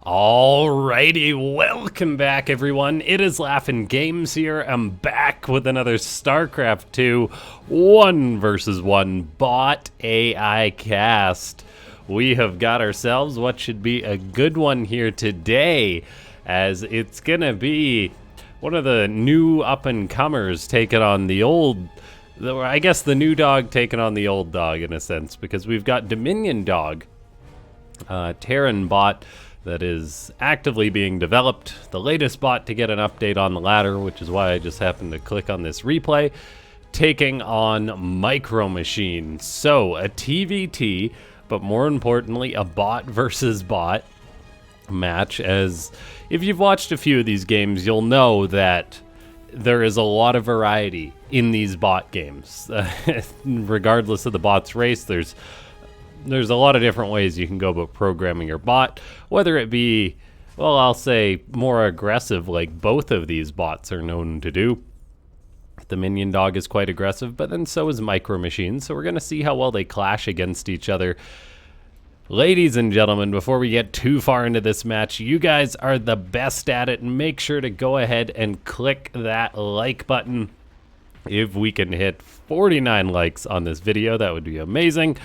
Alrighty, welcome back everyone. It is LaughNgamez here. I'm back with another Starcraft 2 1 versus 1 bot AI cast. We have got ourselves what should be a good one here today, as it's gonna be one of the new up-and-comers taking on the old, I guess the new dog taking on the old dog in a sense, because we've got DominionDog, Terran bot that is actively being developed, the latest bot to get an update on the ladder, which is why I just happened to click on this replay, taking on MicroMachine. So a TVT, but more importantly a bot versus bot match, as if you've watched a few of these games you'll know that there is a lot of variety in these bot games. Regardless of the bot's race, there's a lot of different ways you can go about programming your bot, whether it be, well, I'll say more aggressive, like both of these bots are known to do. DominionDog is quite aggressive, but then so is MicroMachine, so we're going to see how well they clash against each other. Ladies and gentlemen, before we get too far into this match, you guys are the best at it, and make sure to go ahead and click that like button. If we can hit 49 likes on this video, that would be amazing.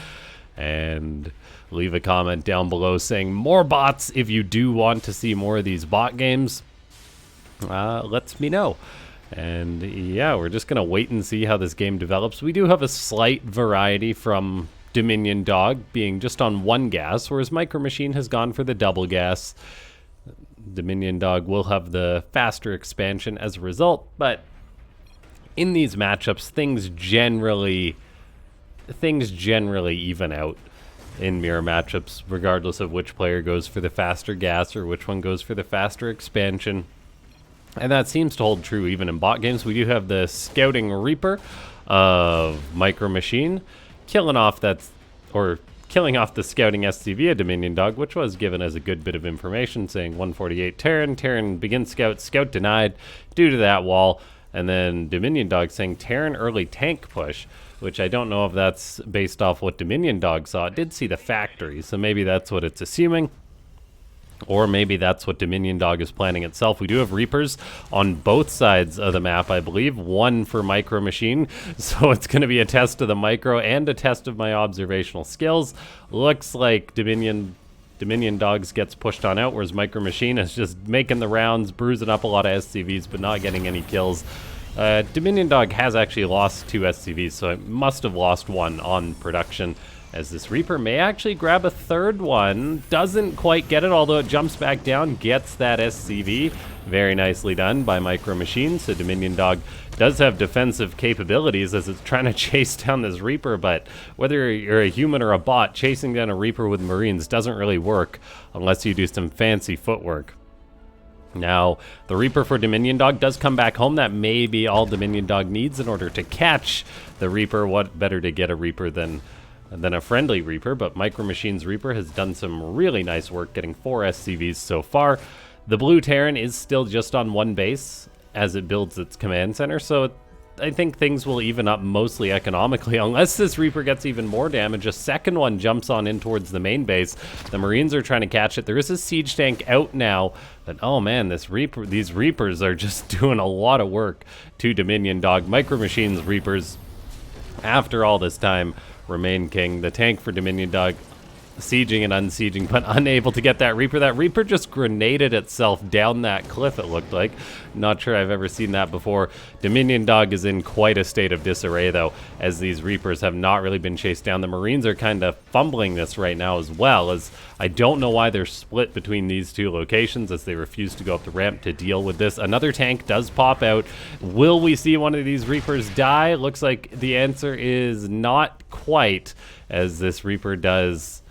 And leave a comment down below saying more bots if you do want to see more of these bot games. Lets me know. And yeah, we're just gonna wait and see how this game develops. We do have a slight variety from DominionDog being just on one gas, whereas MicroMachine has gone for the double gas. DominionDog will have the faster expansion as a result, but in these matchups, things generally even out in mirror matchups, regardless of which player goes for the faster gas or which one goes for the faster expansion. And that seems to hold true even in bot games. We do have the Scouting Reaper of MicroMachine killing off the Scouting SCV of DominionDog, which was given as a good bit of information, saying 148 Terran begins scout denied due to that wall. And then DominionDog saying Terran early tank push, which I don't know if that's based off what DominionDog saw. It did see the factory, so maybe that's what it's assuming. Or maybe that's what DominionDog is planning itself. We do have Reapers on both sides of the map, I believe. One for MicroMachine, so it's going to be a test of the micro and a test of my observational skills. Looks like DominionDogs gets pushed on out, whereas MicroMachine is just making the rounds, bruising up a lot of SCVs, but not getting any kills. DominionDog has actually lost 2 SCVs, so it must have lost one on production, as this Reaper may actually grab a third one. Doesn't quite get it, although it jumps back down, gets that SCV. Very nicely done by MicroMachine. So DominionDog does have defensive capabilities as it's trying to chase down this Reaper, but whether you're a human or a bot, chasing down a Reaper with Marines doesn't really work unless you do some fancy footwork. Now, the Reaper for DominionDog does come back home. That may be all DominionDog needs in order to catch the Reaper. What better to get a Reaper than a friendly Reaper, but MicroMachine's Reaper has done some really nice work getting 4 SCVs so far. The blue Terran is still just on one base as it builds its command center, so I think things will even up mostly economically, unless this Reaper gets even more damage. A second one jumps on in towards the main base. The Marines are trying to catch it. There is a siege tank out now, but oh man, these Reapers are just doing a lot of work to DominionDog. MicroMachine's Reapers, after all this time, remain king. The tank for DominionDog sieging and unsieging, but unable to get that Reaper. That Reaper just grenaded itself down that cliff, it looked like. Not sure I've ever seen that before. DominionDog is in quite a state of disarray, though, as these Reapers have not really been chased down. The Marines are kind of fumbling this right now as well, as I don't know why they're split between these two locations, as they refuse to go up the ramp to deal with this. Another tank does pop out. Will we see one of these Reapers die? Looks like the answer is not quite, as this Reaper does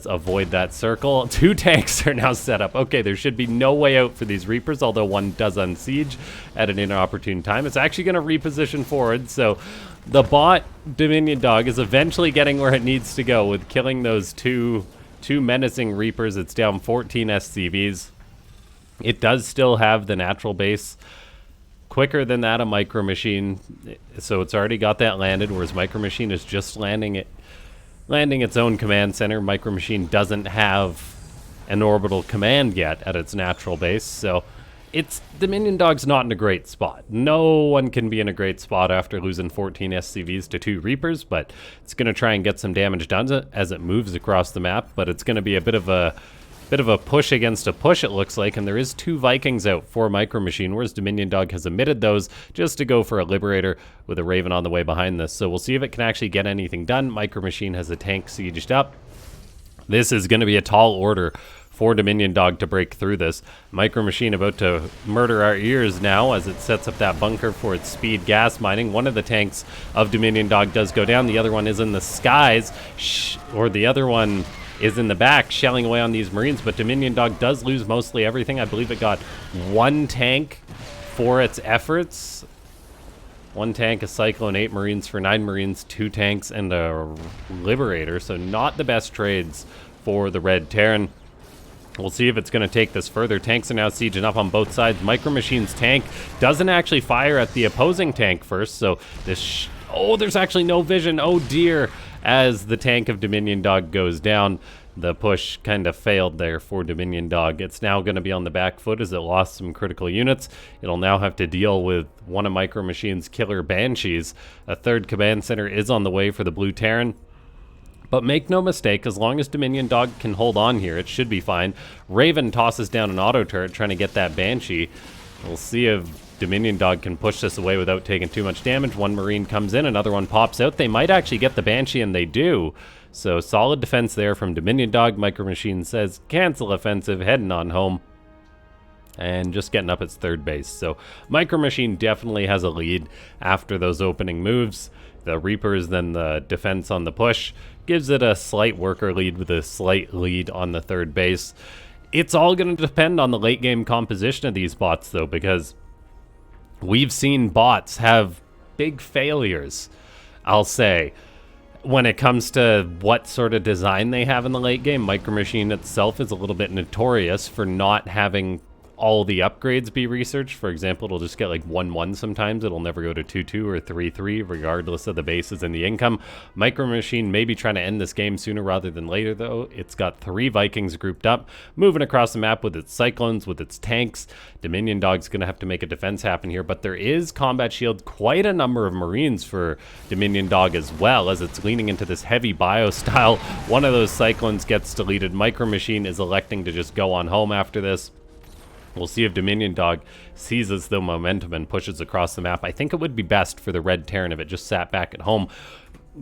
avoid that circle. 2 tanks are now set up. Okay, there should be no way out for these Reapers, although one does unsiege at an inopportune time. It's actually going to reposition forward, so the bot DominionDog is eventually getting where it needs to go with killing those two menacing Reapers. It's down 14 SCVs. It does still have the natural base quicker than that of MicroMachine, so it's already got that landed, whereas MicroMachine is just landing its own command center. MicroMachine doesn't have an orbital command yet at its natural base, so DominionDog's not in a great spot. No one can be in a great spot after losing 14 SCVs to 2 Reapers, but it's going to try and get some damage done as it moves across the map, but it's going to be a bit of a push against a push, it looks like, and there is 2 Vikings out for MicroMachine, whereas DominionDog has omitted those just to go for a Liberator with a Raven on the way behind this. So we'll see if it can actually get anything done. MicroMachine has a tank sieged up. This is going to be a tall order for DominionDog to break through this. MicroMachine about to murder our ears now as it sets up that bunker for its speed gas mining. One of the tanks of DominionDog does go down. The other one is in the skies, or the other one is in the back, shelling away on these Marines, but DominionDog does lose mostly everything. I believe it got 1 tank for its efforts. 1 tank, a Cyclone, 8 Marines for 9 Marines, 2 tanks, and a Liberator, so not the best trades for the Red Terran. We'll see if it's going to take this further. Tanks are now sieging up on both sides. MicroMachine's tank doesn't actually fire at the opposing tank first, so this... oh, there's actually no vision. Oh, dear. As the tank of DominionDog goes down, the push kind of failed there for DominionDog. It's now going to be on the back foot as it lost some critical units. It'll now have to deal with one of MicroMachine's killer Banshees. A 3rd command center is on the way for the Blue Terran. But make no mistake, as long as DominionDog can hold on here, it should be fine. Raven tosses down an auto turret trying to get that Banshee. We'll see if DominionDog can push this away without taking too much damage. 1 Marine comes in, another one pops out. They might actually get the Banshee, and they do. So solid defense there from DominionDog. MicroMachine says, cancel offensive, heading on home. And just getting up its 3rd base. So MicroMachine definitely has a lead after those opening moves. The Reapers, then the defense on the push, gives it a slight worker lead with a slight lead on the 3rd base. It's all going to depend on the late game composition of these bots, though, because we've seen bots have big failures, I'll say, when it comes to what sort of design they have in the late game. MicroMachine itself is a little bit notorious for not having all the upgrades be researched. For example, it'll just get like 1-1 sometimes. It'll never go to 2-2 or 3-3, regardless of the bases and the income. MicroMachine may be trying to end this game sooner rather than later, though. It's got 3 Vikings grouped up, moving across the map with its Cyclones, with its tanks. DominionDog's going to have to make a defense happen here, but there is combat shield, quite a number of Marines for DominionDog as well, as it's leaning into this heavy bio style. One of those Cyclones gets deleted. MicroMachine is electing to just go on home after this. We'll see if DominionDog seizes the momentum and pushes across the map. I think it would be best for the Red Terran if it just sat back at home.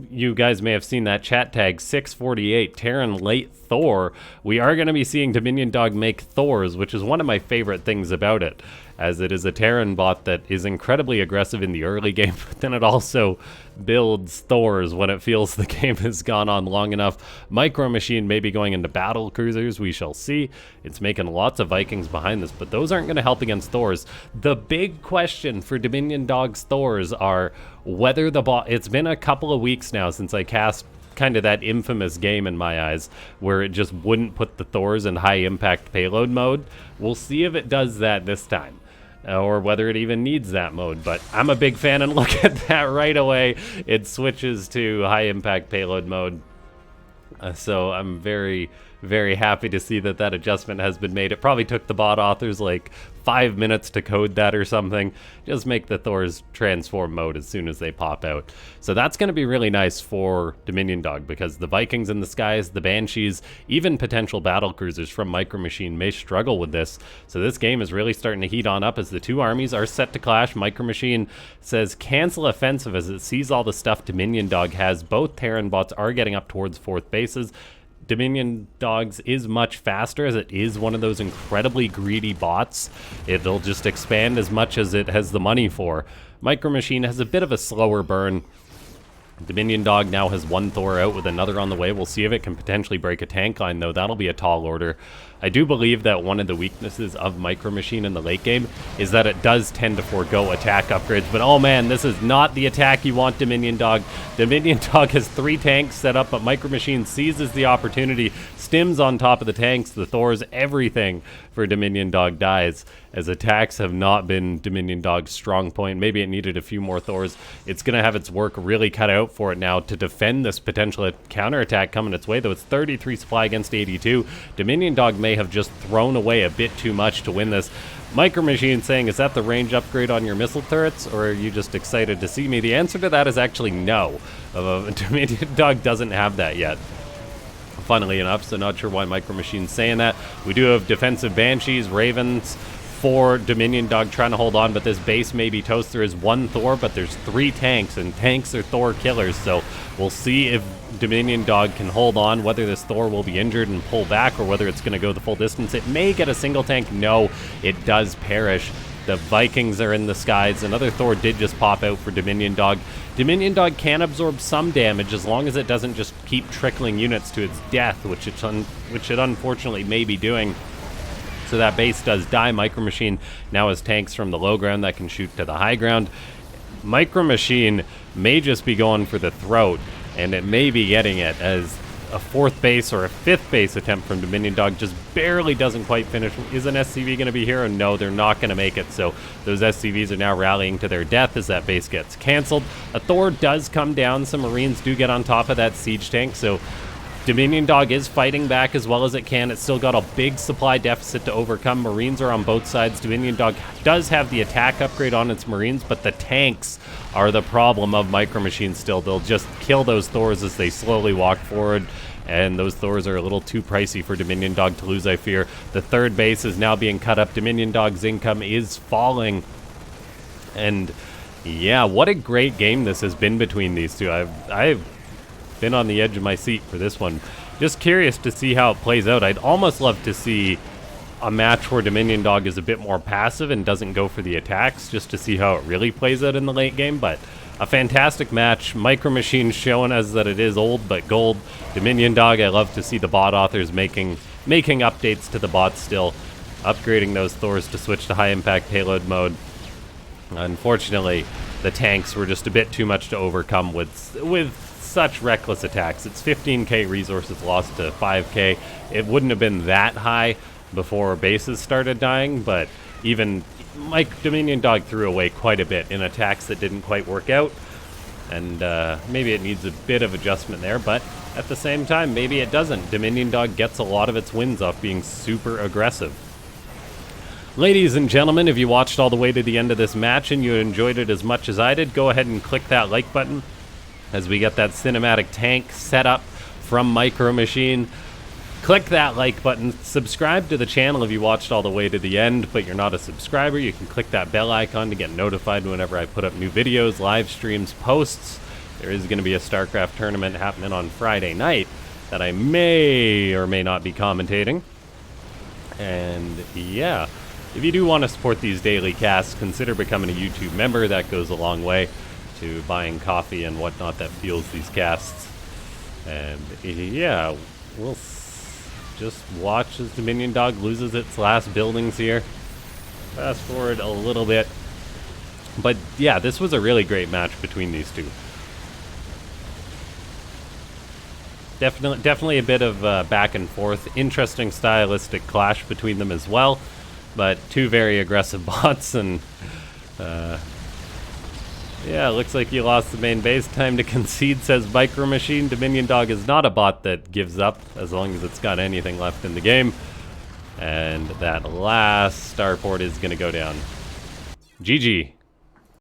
You guys may have seen that chat tag, 648, Terran late Thor. We are going to be seeing DominionDog make Thors, which is one of my favorite things about it, as it is a Terran bot that is incredibly aggressive in the early game, but then it also builds Thors when it feels the game has gone on long enough. MicroMachine may be going into battle cruisers, we shall see. It's making lots of Vikings behind this, but those aren't going to help against Thors. The big question for DominionDog's Thors are whether the bot... It's been a couple of weeks now since I cast kind of that infamous game in my eyes where it just wouldn't put the Thors in high impact payload mode. We'll see if it does that this time, or whether it even needs that mode, but I'm a big fan, and look at that right away. It switches to high impact payload mode. So I'm very, very happy to see that that adjustment has been made. It probably took the bot authors like 5 minutes to code that or something. Just make the Thors transform mode as soon as they pop out. So that's going to be really nice for DominionDog, because the Vikings in the skies, the Banshees, even potential battle cruisers from MicroMachine may struggle with this. So this game is really starting to heat on up as the 2 armies are set to clash. MicroMachine says cancel offensive as it sees all the stuff DominionDog has. Both Terran bots are getting up towards 4th bases. DominionDog's is much faster, as it is one of those incredibly greedy bots. It'll just expand as much as it has the money for. MicroMachine has a bit of a slower burn. DominionDog now has 1 Thor out with another on the way. We'll see if it can potentially break a tank line, though. That'll be a tall order. I do believe that one of the weaknesses of MicroMachine in the late game is that it does tend to forego attack upgrades. But oh man, this is not the attack you want, DominionDog. DominionDog has 3 tanks set up, but MicroMachine seizes the opportunity, stims on top of the tanks, the Thors, everything for DominionDog dies, as attacks have not been DominionDog's strong point. Maybe it needed a few more Thors. It's going to have its work really cut out out for it now to defend this potential counterattack coming its way, though it's 33 supply against 82. DominionDog may have just thrown away a bit too much to win this. MicroMachine saying, is that the range upgrade on your missile turrets, or are you just excited to see me? The answer to that is actually no. DominionDog doesn't have that yet, funnily enough, so not sure why MicroMachine's saying that. We do have defensive Banshees, Ravens for DominionDog trying to hold on, but this base may be toast. There is one Thor, but there's 3 tanks, and tanks are Thor killers, so we'll see if DominionDog can hold on, whether this Thor will be injured and pull back, or whether it's going to go the full distance. It may get a single tank. No, it does perish. The Vikings are in the skies. Another Thor did just pop out for DominionDog. DominionDog can absorb some damage as long as it doesn't just keep trickling units to its death, which it unfortunately may be doing. So that base does die. MicroMachine now has tanks from the low ground that can shoot to the high ground. MicroMachine may just be going for the throat, and it may be getting it, as a 4th base or a 5th base attempt from DominionDog just barely doesn't quite finish. Is an SCV going to be here? No, they're not going to make it. So those SCVs are now rallying to their death as that base gets canceled. A Thor does come down. Some Marines do get on top of that siege tank. So DominionDog is fighting back as well as it can. It's still got a big supply deficit to overcome. Marines are on both sides. DominionDog does have the attack upgrade on its Marines, but the tanks are the problem of MicroMachine still. They'll just kill those Thors as they slowly walk forward, and those Thors are a little too pricey for DominionDog to lose, I fear. The 3rd base is now being cut up. DominionDog's income is falling. And yeah, what a great game this has been between these two. I've been on the edge of my seat for this one. Just curious to see how it plays out. I'd almost love to see a match where DominionDog is a bit more passive and doesn't go for the attacks, just to see how it really plays out in the late game. But a fantastic match. MicroMachine showing us that it is old but gold. DominionDog, I love to see the bot authors making updates to the bots still, upgrading those Thors to switch to high impact payload mode. Unfortunately, the tanks were just a bit too much to overcome with such reckless attacks. It's 15k resources lost to 5k. It wouldn't have been that high before bases started dying, but even DominionDog threw away quite a bit in attacks that didn't quite work out, and maybe it needs a bit of adjustment there, but at the same time, maybe it doesn't. DominionDog gets a lot of its wins off being super aggressive. Ladies and gentlemen, if you watched all the way to the end of this match and you enjoyed it as much as I did, go ahead and click that like button as we get that cinematic tank set up from MicroMachine. Click that like button. Subscribe to the channel if you watched all the way to the end, but you're not a subscriber. You can click that bell icon to get notified whenever I put up new videos, live streams, posts. There is going to be a Starcraft tournament happening on Friday night that I may or may not be commentating. And yeah, if you do want to support these daily casts, consider becoming a YouTube member. That goes a long way to buying coffee and whatnot that fuels these casts. And yeah, we'll just watch as DominionDog loses its last buildings here. Fast forward a little bit. But yeah, this was a really great match between these two. Definitely a bit of back and forth. Interesting stylistic clash between them as well. But two very aggressive bots, and yeah, looks like you lost the main base. Time to concede, says MicroMachine. DominionDog is not a bot that gives up as long as it's got anything left in the game. And that last starport is going to go down. GG.